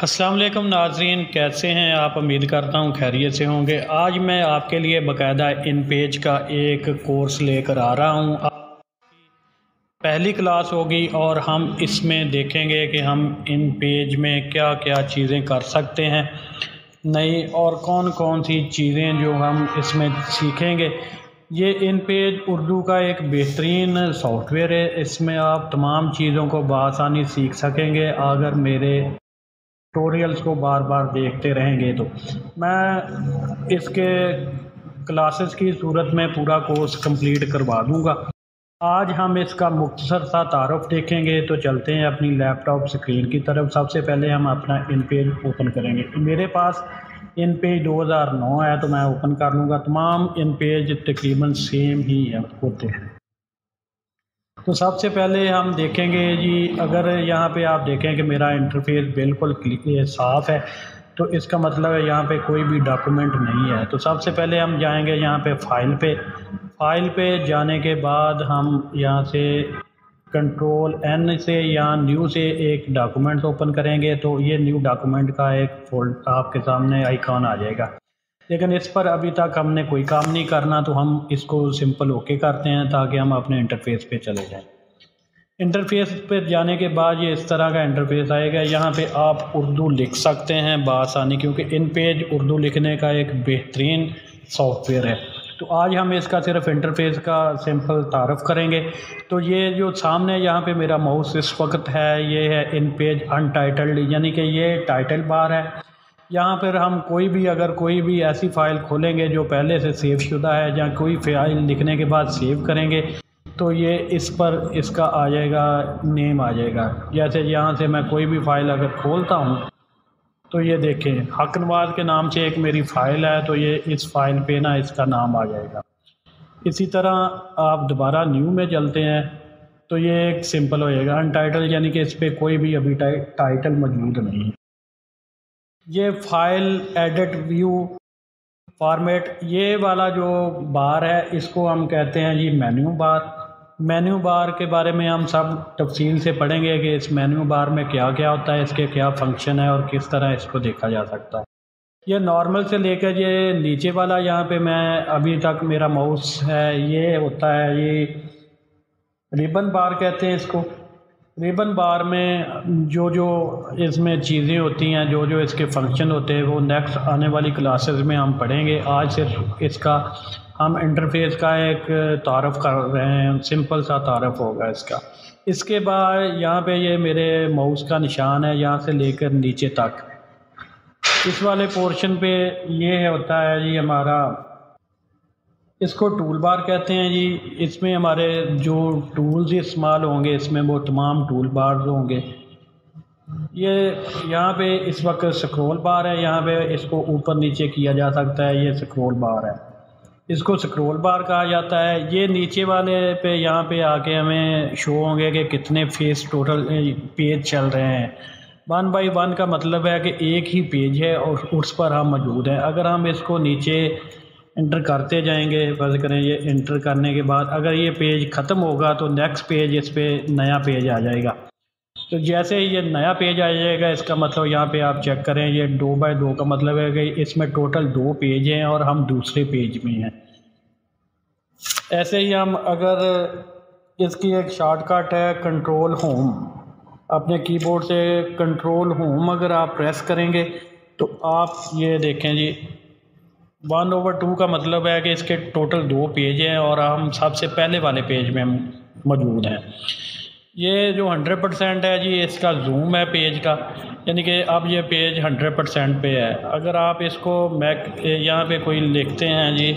अस्सलाम वालेकुम नाज़रीन, कैसे हैं आप। उम्मीद करता हूँ खैरियत से होंगे। आज मैं आपके लिए बाकायदा इन पेज का एक कोर्स लेकर आ रहा हूँ। पहली क्लास होगी और हम इसमें देखेंगे कि हम इन पेज में क्या क्या चीज़ें कर सकते हैं नई, और कौन कौन सी चीज़ें जो हम इसमें सीखेंगे। ये इन पेज उर्दू का एक बेहतरीन सॉफ्टवेयर है। इसमें आप तमाम चीज़ों को बआसानी सीख सकेंगे अगर मेरे ट्यूटोरियल्स को बार बार देखते रहेंगे। तो मैं इसके क्लासेस की सूरत में पूरा कोर्स कंप्लीट करवा दूंगा। आज हम इसका मुख्तसर सा तारुफ देखेंगे। तो चलते हैं अपनी लैपटॉप स्क्रीन की तरफ। सबसे पहले हम अपना इन पेज ओपन करेंगे। मेरे पास इन पेज 2009 है, तो मैं ओपन कर लूँगा। तमाम इन पेज तकरीबन सेम ही होते हैं। तो सबसे पहले हम देखेंगे जी, अगर यहाँ पे आप देखें कि मेरा इंटरफेस बिल्कुल साफ़ है, तो इसका मतलब है यहाँ पे कोई भी डॉक्यूमेंट नहीं है। तो सबसे पहले हम जाएंगे यहाँ पे फ़ाइल पे जाने के बाद हम यहाँ से कंट्रोल N से या न्यू से एक डॉक्यूमेंट ओपन करेंगे। तो ये न्यू डॉक्यूमेंट का एक फोल्डर आपके सामने आइकॉन आ जाएगा, लेकिन इस पर अभी तक हमने कोई काम नहीं करना, तो हम इसको सिंपल ओके करते हैं ताकि हम अपने इंटरफेस पे चले जाएं। इंटरफेस पे जाने के बाद ये इस तरह का इंटरफेस आएगा। यहाँ पे आप उर्दू लिख सकते हैं बआसानी, क्योंकि इन पेज उर्दू लिखने का एक बेहतरीन सॉफ्टवेयर है। तो आज हम इसका सिर्फ इंटरफेस का सिंपल तारुफ करेंगे। तो ये जो सामने यहाँ पे मेरा माउस इस वक्त है, ये है इन पेज अनटाइटल्ड, यानी कि ये टाइटल बार है। यहाँ पर हम अगर कोई भी ऐसी फ़ाइल खोलेंगे जो पहले से सेव शुदा है, या कोई फ़ाइल लिखने के बाद सेव करेंगे, तो ये इस पर इसका आ जाएगा, नेम आ जाएगा। जैसे यहाँ से मैं कोई भी फ़ाइल अगर खोलता हूँ, तो ये देखें हक नवाज़ के नाम से एक मेरी फ़ाइल है, तो ये इस फ़ाइल पे ना इसका नाम आ जाएगा। इसी तरह आप दोबारा न्यू में चलते हैं, तो ये एक सिंपल हो जाएगा अनटाइटल, यानी कि इस पर कोई भी अभी टाइटल मौजूद नहीं है। ये फ़ाइल एडिट व्यू फॉर्मेट, ये वाला जो बार है, इसको हम कहते हैं जी मेन्यू बार। मेन्यू बार के बारे में हम सब तफसील से पढ़ेंगे कि इस मेन्यू बार में क्या क्या होता है, इसके क्या फंक्शन है और किस तरह इसको देखा जा सकता है। ये नॉर्मल से लेकर ये नीचे वाला, यहाँ पे मैं अभी तक मेरा माउस है, ये होता है, ये रिबन बार कहते हैं इसको। रिबन बार में जो जो इसमें चीज़ें होती हैं, जो जो इसके फंक्शन होते हैं, वो नेक्स्ट आने वाली क्लासेस में हम पढ़ेंगे। आज सिर्फ इसका हम इंटरफेस का एक तारुफ कर रहे हैं, सिंपल सा तारुफ होगा इसका। इसके बाद यहाँ पे ये मेरे माउस का निशान है, यहाँ से लेकर नीचे तक इस वाले पोर्शन पे ये होता है जी हमारा, इसको टूल बार कहते हैं जी। इसमें हमारे जो टूल्स इस्तेमाल होंगे, इसमें वो तमाम टूल बार्स होंगे। ये यहाँ पे इस वक्त स्क्रॉल बार है, यहाँ पे इसको ऊपर नीचे किया जा सकता है, ये स्क्रॉल बार है, इसको स्क्रॉल बार कहा जाता है। ये नीचे वाले पे यहाँ पे आके हमें शो होंगे कि कितने टोटल पेज चल रहे हैं। 1 बाई 1 का मतलब है कि एक ही पेज है और उस पर हम मौजूद हैं। अगर हम इसको नीचे इंटर करते जाएंगे, बस करें, ये इंटर करने के बाद अगर ये पेज ख़त्म होगा तो नेक्स्ट पेज, इस पर नया पेज आ जाएगा। तो जैसे ही ये नया पेज आ जाएगा, इसका मतलब यहाँ पे आप चेक करें, ये 2 बाई 2 का मतलब है कि इसमें टोटल 2 पेज हैं और हम दूसरे पेज में हैं। ऐसे ही हम अगर इसकी एक शॉर्टकट है कंट्रोल होम, अपने कीबोर्ड से कंट्रोल होम अगर आप प्रेस करेंगे तो आप ये देखें जी 1/2 का मतलब है कि इसके टोटल 2 पेज हैं और हम सबसे पहले वाले पेज में मौजूद हैं। ये जो 100% है जी, इसका जूम है पेज का, यानी कि अब ये पेज 100% पे है। अगर आप इसको यहाँ पे कोई लिखते हैं जी,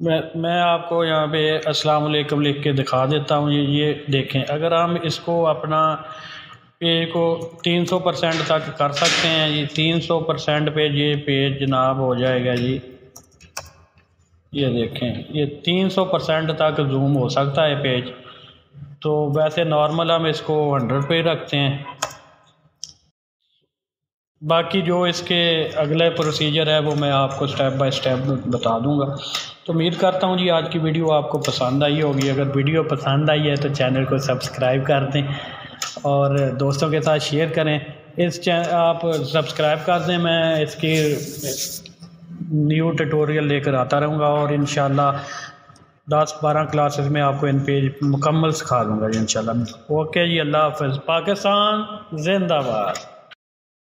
मैं आपको यहाँ पे अस्सलाम वालेकुम लिख के दिखा देता हूँ। ये देखें, अगर हम इसको अपना पेज को 300% तक कर सकते हैं जी, 300% पे ये पेज जनाब हो जाएगा जी। ये देखें, ये 300% तक जूम हो सकता है पेज। तो वैसे नॉर्मल हम इसको 100 पे रखते हैं। बाकी जो इसके अगले प्रोसीजर है वो मैं आपको स्टेप बाय स्टेप बता दूंगा। तो उम्मीद करता हूँ जी आज की वीडियो आपको पसंद आई होगी। अगर वीडियो पसंद आई है तो चैनल को सब्सक्राइब कर दें और दोस्तों के साथ शेयर करें। आप सब्सक्राइब कर दें, मैं इसकी न्यू ट्यूटोरियल लेकर आता रहूँगा और इंशाल्लाह 10-12 क्लासेस में आपको इन पेज मुकम्मल सिखा दूँगा इंशाल्लाह। ओके जी, अल्लाह हाफ़िज़। पाकिस्तान जिंदाबाद।